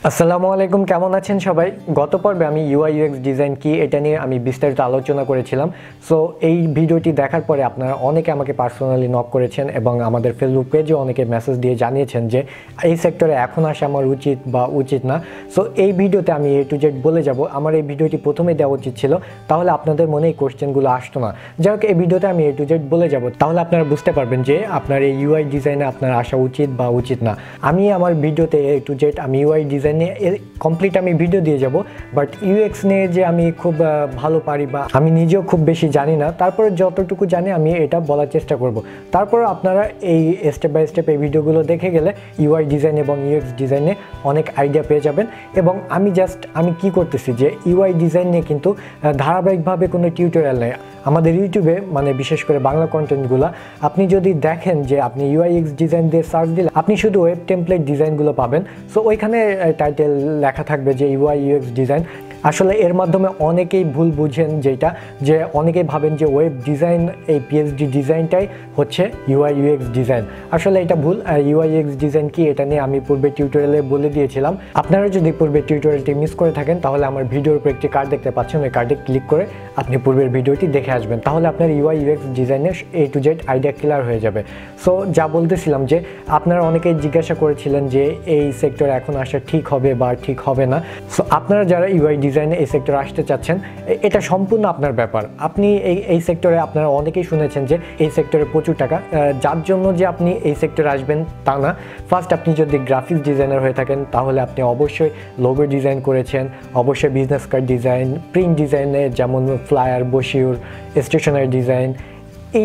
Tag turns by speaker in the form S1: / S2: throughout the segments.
S1: আসসালামু আলাইকুম, কেমন আছেন সবাই? গত পর্বে আমি ইউআই ইউএক্স ডিজাইন কি এটা নিয়ে আমি বিস্তারিত আলোচনা করেছিলাম। সো এই ভিডিওটি দেখার পরে আপনারা অনেকে আমাকে পার্সোনালি নক করেছেন এবং আমাদের ফেসবুক পেজে অনেকে মেসেজ দিয়ে জানিয়েছেন যে এই সেক্টরে এখন আসা আমার উচিত বা উচিত না। সো এই ভিডিওতে আমি এ টু জেড বলে যাব। আমার এই ভিডিওটি প্রথমে দেওয়া উচিত ছিল, তাহলে আপনাদের মনে এই কোশ্চেনগুলো আসতো না। যাই হোক, এই ভিডিওতে আমি এ টু জেড বলে যাব, তাহলে আপনারা বুঝতে পারবেন যে আপনার এই ইউআই ডিজাইনে আপনার আসা উচিত বা উচিত না। আমি আমার ভিডিওতে এ টু জেড আমি ইউআই ডিজাইন নিয়ে কমপ্লিট আমি ভিডিও দিয়ে যাব, বাট ইউএক্স নিয়ে যে আমি খুব ভালো পারি বা আমি নিজেও খুব বেশি জানি না, তারপরে যতটুকু জানি আমি এটা বলার চেষ্টা করব। তারপর আপনারা এই স্টেপ বাই স্টেপ এই ভিডিওগুলো দেখে গেলে ইউআই ডিজাইন এবং ইউএক্স ডিজাইনে অনেক আইডিয়া পেয়ে যাবেন। এবং আমি কি করতেছি যে ইউআই ডিজাইন নিয়ে কিন্তু ধারাবাহিকভাবে কোনো টিউটোরিয়াল নেই আমাদের ইউটিউবে, মানে বিশেষ করে বাংলা কন্টেন্টগুলো আপনি যদি দেখেন যে আপনি ইউআইএক্স ডিজাইন দিয়ে সার্চ দিলে আপনি শুধু ওয়েব টেমপ্লেট ডিজাইনগুলো পাবেন। সো ওইখানে টাইটেল লেখা থাকবে যে ইউআই ইউএক্স ডিজাইন। আসলে এর মাধ্যমে অনেকেই ভুল বুঝেন, যে অনেকেই ভাবেন যে ওয়েব ডিজাইন এই পিএইচডি ডিজাইনটাই হচ্ছে ইউআই ইউএক্স ডিজাইন। আসলে এটা ভুল। ইউআই ইউএক্স ডিজাইন কি এটা নিয়ে আমি পূর্বে টিউটোরিয়ালে বলে দিয়েছিলাম। আপনারা যদি পূর্বে টিউটোরিয়ালটি মিস করে থাকেন তাহলে আমার ভিডিওর উপর একটি কার্ড দেখতে পাচ্ছেন, ওই কার্ডে ক্লিক করে আপনি পূর্বের ভিডিওটি দেখে আসবেন, তাহলে আপনার ইউআই ইউএক্স ডিজাইনের এ টু জেড আইডিয়া ক্লিয়ার হয়ে যাবে। সো যা বলতেছিলাম যে আপনারা অনেকেই জিজ্ঞাসা করেছিলেন যে এই সেক্টরে এখন আসা ঠিক হবে বা ঠিক হবে না। সো আপনারা যারা ইউআই ডিজাইনে এই সেক্টরে আসতে চাচ্ছেন, এটা সম্পূর্ণ আপনার ব্যাপার। আপনি এই সেক্টরে আপনারা অনেকেই শুনেছেন যে এই সেক্টরে প্রচুর টাকা, যার জন্য যে আপনি এই সেক্টরে আসবেন তা না। ফার্স্ট, আপনি যদি গ্রাফিক্স ডিজাইনার হয়ে থাকেন তাহলে আপনি অবশ্যই লোগো ডিজাইন করেছেন, অবশ্যই বিজনেস কার্ড ডিজাইন, প্রিন্ট ডিজাইনে যেমন ফ্লায়ার, ব্রোশিউর, স্টেশনারি ডিজাইন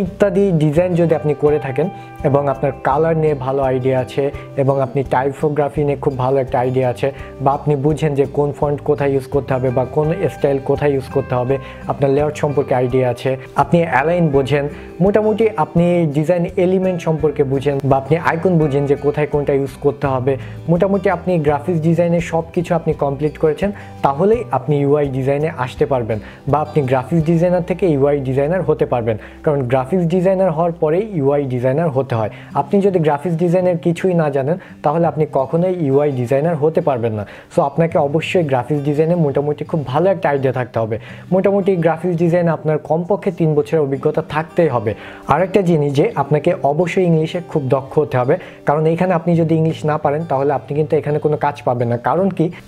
S1: ইত্যাদি ডিজাইন যদি আপনি করে থাকেন এবং আপনার কালার নিয়ে ভালো আইডিয়া আছে এবং আপনি টাইপোগ্রাফি নিয়ে খুব ভালো একটা আইডিয়া আছে, বা আপনি বুঝেন যে কোন ফন্ট কোথায় ইউজ করতে হবে বা কোন স্টাইল কোথায় ইউজ করতে হবে, আপনার লেআউট সম্পর্কে আইডিয়া আছে, আপনি অ্যালাইন বোঝেন, মোটামুটি আপনি ডিজাইন এলিমেন্ট সম্পর্কে বুঝেন বা আপনি আইকন বুঝেন যে কোথায় কোনটা ইউজ করতে হবে, মোটামুটি আপনি গ্রাফিক্স ডিজাইনে সব কিছু আপনি কমপ্লিট করেছেন, তাহলেই আপনি ইউআই ডিজাইনে আসতে পারবেন বা আপনি গ্রাফিক্স ডিজাইনার থেকে ইউআই ডিজাইনার হতে পারবেন। কারণ গ্রাফিক্স ডিজাইনার হওয়ার পরেই ইউআই ডিজাইনার হতে হয়। আপনি যদি গ্রাফিক্স ডিজাইনের কিছুই না জানেন তাহলে আপনি কখনোই ইউআই ডিজাইনার হতে পারবেন না। সো আপনাকে অবশ্যই গ্রাফিক্স ডিজাইনে মোটামুটি খুব ভালো একটা আইডিয়া থাকতে হবে। মোটামুটি গ্রাফিক্স ডিজাইনে আপনার কমপক্ষে 3 বছরের অভিজ্ঞতা থাকতেই হবে। আরেকটা জিনিস যে আপনাকে অবশ্যই ইংলিশে খুব দক্ষ হতে হবে, কারণ এইখানে আপনি যদি ইংলিশ না পারেন তাহলে আপনি কিন্তু এখানে কোনো কাজ পাবেন না।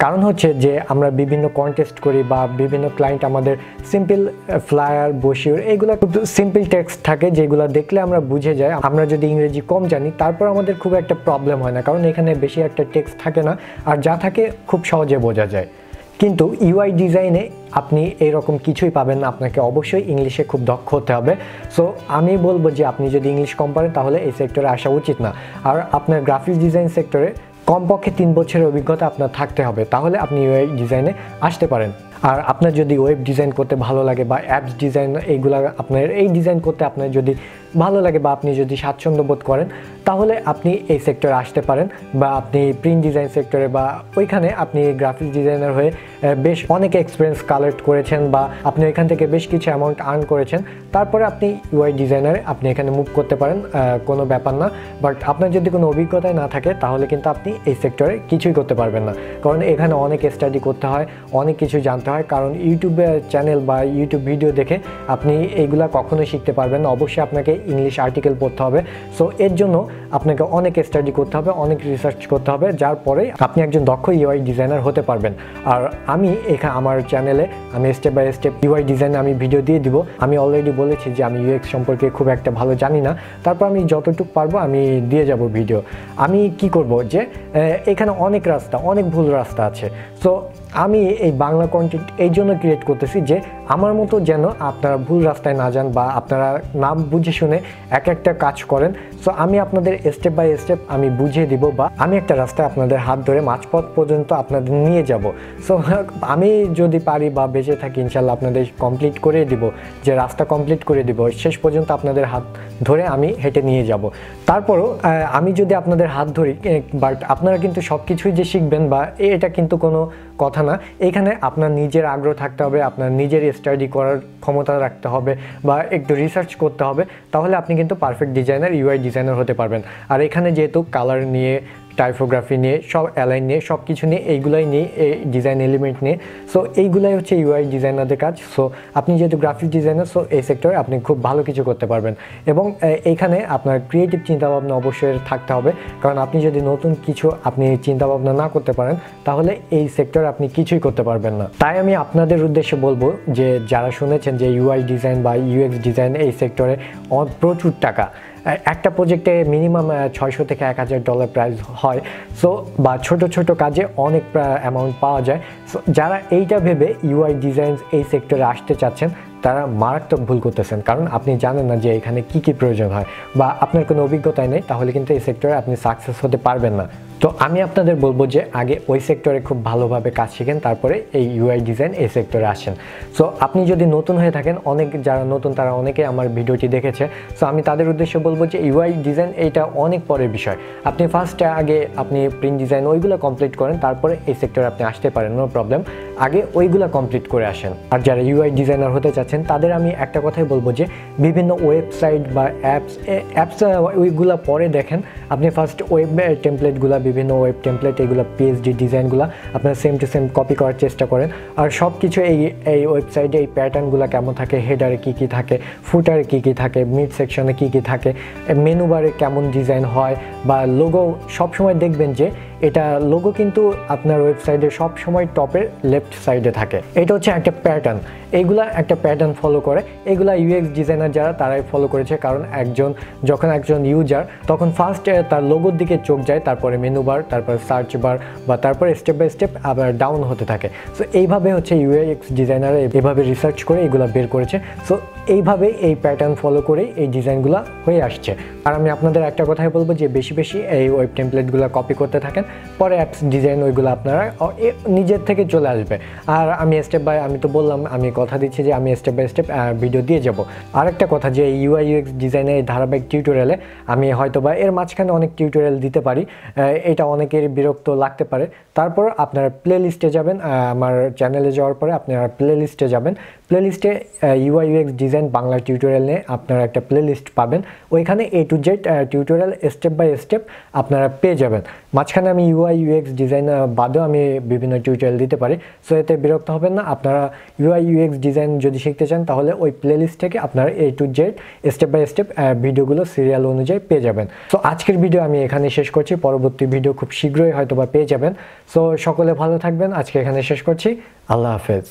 S1: কারণ হচ্ছে যে আমরা বিভিন্ন কন্টেস্ট করি বা বিভিন্ন ক্লায়েন্ট আমাদের সিম্পল ফ্লায়ার, ব্রোশিউর এইগুলো খুব সিম্পল টেক্সট থাকে যেগুলো দেখলে আমরা বুঝে যাই। আমরা যদি ইংরেজি কম জানি তারপর আমাদের খুব একটা প্রবলেম হয় না, কারণ এখানে বেশি একটা টেক্সট থাকে না, আর যা থাকে খুব সহজে বোঝা যায়। কিন্তু ইউআই ডিজাইনে আপনি এরকম কিছুই পাবেন না, আপনাকে অবশ্যই ইংলিশে খুব দক্ষ হতে হবে। সো আমি বলবো যে আপনি যদি ইংলিশ কম পারেন তাহলে এই সেক্টরে আসা উচিত না। আর আপনার গ্রাফিক্স ডিজাইন সেক্টরে কমপক্ষে 3 বছরের অভিজ্ঞতা আপনার থাকতে হবে, তাহলে আপনি ইউআই ডিজাইনে আসতে পারেন। আর আপনার যদি ওয়েব ডিজাইন করতে ভালো লাগে বা অ্যাপস ডিজাইন এইগুলো আপনার এই ডিজাইন করতে আপনার যদি ভালো লাগে বা আপনি যদি স্বাচ্ছন্দ্য বোধ করেন তাহলে আপনি এই সেক্টরে আসতে পারেন, বা আপনি প্রিন্ট ডিজাইন সেক্টরে বা ওইখানে আপনি গ্রাফিক্স ডিজাইনার হয়ে বেশ অনেক এক্সপিরিয়েন্স কালেক্ট করেছেন বা আপনি এখান থেকে বেশ কিছু অ্যামাউন্ট আর্ন করেছেন, তারপরে আপনি ইউআই ডিজাইনারে আপনি এখানে মুভ করতে পারেন, কোনো ব্যাপার না। বাট আপনার যদি কোনো অভিজ্ঞতাই না থাকে তাহলে কিন্তু আপনি এই সেক্টরে কিছুই করতে পারবেন না, কারণ এখানে অনেক স্টাডি করতে হয়, অনেক কিছু জানতে হয়। কারণ ইউটিউবে চ্যানেল বা ইউটিউব ভিডিও দেখে আপনি এইগুলা কখনোই শিখতে পারবেন না, অবশ্যই আপনাকে ইংলিশ আর্টিকেল পড়তে হবে। সো এর জন্য আপনাকে অনেক স্টাডি করতে হবে, অনেক রিসার্চ করতে হবে, যার পরে আপনি একজন দক্ষ ইউআই ডিজাইনার হতে পারবেন। আর আমি এখানে আমার চ্যানেলে আমি স্টেপ বাই স্টেপ ইউআই ডিজাইনে আমি ভিডিও দিয়ে দিব। আমি অলরেডি বলেছি যে আমি ইউএক্স সম্পর্কে খুব একটা ভালো জানি না, তারপর আমি যতটুকু পারবো আমি দিয়ে যাব ভিডিও। আমি কি করব যে এখানে অনেক ভুল রাস্তা আছে। সো আমি এই বাংলা কন্টেন্ট এই জন্য ক্রিয়েট করতেছি যে আমার মতো যেন আপনারা ভুল রাস্তায় না যান বা আপনারা না বুঝে শুনে একটা কাজ করেন। সো আমি আপনাদের স্টেপ বাই স্টেপ আমি বুঝিয়ে দিব, বা আমি একটা রাস্তায় আপনাদের হাত ধরে মাঝপথ পর্যন্ত আপনাদের নিয়ে যাব। সো আমি যদি পারি বা বেঁচে থাকি ইনশাল্লাহ আপনাদের কমপ্লিট করে দিব, যে রাস্তা কমপ্লিট করে দিব, শেষ পর্যন্ত আপনাদের হাত ধরে আমি হেঁটে নিয়ে যাব। তারপরও আমি যদি আপনাদের হাত ধরি, বাট আপনারা কিন্তু সব কিছুই যে শিখবেন বা এটা কিন্তু কথা না, এখানে আপনার নিজের আগ্রহ থাকতে হবে, আপনার নিজের স্টাডি করার ক্ষমতা রাখতে হবে বা একটু রিসার্চ করতে হবে, তাহলে আপনি কিন্তু পারফেক্ট ডিজাইনার, ইউআই ডিজাইনার হতে পারবেন। আর এখানে যেহেতু কালার নিয়ে, টাইপোগ্রাফি নিয়ে, সব অ্যালাইন নিয়ে, সব কিছু নিয়ে, এইগুলাই নিয়ে, এই ডিজাইন এলিমেন্ট নিয়ে, সো এইগুলাই হচ্ছে ইউআই ডিজাইনারদের কাজ। সো আপনি যেহেতু গ্রাফিক ডিজাইনার, সো এই সেক্টরে আপনি খুব ভালো কিছু করতে পারবেন। এবং এইখানে আপনার ক্রিয়েটিভ চিন্তাভাবনা অবশ্যই থাকতে হবে, কারণ আপনি যদি নতুন কিছু আপনি চিন্তাভাবনা না করতে পারেন, তাহলে এই সেক্টরে আপনি কিছুই করতে পারবেন না। তাই আমি আপনাদের উদ্দেশ্যে বলবো যে যারা শুনেছেন যে ইউআই ডিজাইন বা ইউএক্স ডিজাইন এই সেক্টরে প্রচুর টাকা, একটা প্রজেক্টে মিনিমাম $600 থেকে $1000 প্রাইস হয়, সো বা ছোট ছোট কাজে অনেক অ্যামাউন্ট পাওয়া যায়। সো যারা এইটা ভেবে ইউআই ডিজাইন এই সেক্টরে আসতে চাচ্ছেন, তারা মারাত্মক ভুল করতেছেন, কারণ আপনি জানেন না যে এখানে কি কি প্রয়োজন হয় বা আপনার কোনো অভিজ্ঞতাই নেই, তাহলে কিন্তু এই সেক্টরে আপনি সাকসেস হতে পারবেন না। তো আমি আপনাদের বলবো যে আগে ওই সেক্টরে খুব ভালোভাবে কাজ শিখেন, তারপরে এই ইউআই ডিজাইন এই সেক্টরে আসেন। সো আপনি যদি নতুন হয়ে থাকেন, অনেক যারা নতুন তারা অনেকে আমার ভিডিওটি দেখেছে, সো আমি তাদের উদ্দেশ্যে বলবো যে ইউআই ডিজাইন এইটা অনেক পরের বিষয়। আপনি ফার্স্টে আগে আপনি প্রিন্ট ডিজাইন ওইগুলো কমপ্লিট করেন, তারপরে এই সেক্টরে আপনি আসতে পারেন, নো প্রবলেম। আগে ওইগুলো কমপ্লিট করে আসেন। আর যারা ইউআই ডিজাইনার হতে চাচ্ছেন, তাদের আমি একটা কথাই বলবো যে বিভিন্ন ওয়েবসাইট বা অ্যাপস ওইগুলো পরে দেখেন। আপনি ফার্স্ট ওয়েব টেমপ্লেটগুলো, বিভিন্ন ওয়েব টেমপ্লেট, এগুলো পিএইচডি ডিজাইনগুলো আপনার সেম টু সেম কপি করার চেষ্টা করেন। আর সব কিছু এই ওয়েবসাইটে এই প্যাটার্নগুলো কেমন থাকে, হেডারে কী কী থাকে, ফুটারে কী কী থাকে, মিড সেকশনে কী কী থাকে, মেনু বারে কেমন ডিজাইন হয়, বা লোগো সবসময় দেখবেন যে এটা লোগো কিন্তু আপনার ওয়েবসাইটে সবসময় টপের লেফট সাইডে থাকে। এটা হচ্ছে একটা প্যাটার্ন, এইগুলা একটা প্যাটার্ন ফলো করে। এগুলা ইউএক্স ডিজাইনার যারা তারাই ফলো করেছে, কারণ যখন একজন ইউজার তখন ফার্স্ট তার লোগোর দিকে চোখ যায়, তারপরে মেনু বার, তারপর সার্চ বার, বা তারপরে স্টেপ বাই স্টেপ আবার ডাউন হতে থাকে। সো এইভাবে হচ্ছে ইউএক্স ডিজাইনার এভাবে রিসার্চ করে এগুলো বের করেছে। সো এইভাবে এই প্যাটার্ন ফলো করে এই ডিজাইনগুলো হয়ে আসছে। আর আমি আপনাদের একটা কথাই বলবো যে বেশি বেশি এই ওয়েব টেমপ্লেটগুলো কপি করতে থাকেন, পরে অ্যাপস ডিজাইন ওইগুলো আপনারা নিজের থেকে চলে আসবে। আর আমি স্টেপ বাই, আমি তো বললাম, আমি কথা দিচ্ছি যে আমি স্টেপ বাই স্টেপ ভিডিও দিয়ে যাব। আরেকটা কথা যে ইউআই ইউএক্স ডিজাইনের এই ধারাবাহিক টিউটোরিয়ালে আমি হয়তো বা এর মাঝখানে অনেক টিউটোরিয়াল দিতে পারি, এটা অনেকের বিরক্ত লাগতে পারে। তারপর আপনারা প্লে লিস্টে যাবেন, আমার চ্যানেলে যাওয়ার পরে আপনারা প্লে লিস্টে যাবেন। প্লে লিস্টে UI UX design Bangla tutorial নিয়ে আপনারা একটা প্লে লিস্ট পাবেন, ওইখানে A to Z tutorial step by step আপনারা পেয়ে যাবেন। মাঝখানে আমি ইউআই ইউএক্স ডিজাইন বাদেও আমি বিভিন্ন টিউটোরিয়াল দিতে পারি, সো এতে বিরক্ত হবেন না। আপনারা ইউআই ইউএক্স ডিজাইন যদি শিখতে চান, তাহলে ওই প্লে লিস্ট থেকে আপনারা A to Z step by step ভিডিওগুলো সিরিয়াল অনুযায়ী পেয়ে যাবেন। সো আজকের ভিডিও আমি এখানে শেষ করছি, পরবর্তী ভিডিও খুব শীঘ্রই হয়তো বা পেয়ে যাবেন। সো সকলে ভালো থাকবেন, আজকে এখানে শেষ করছি, আল্লাহ হাফেজ।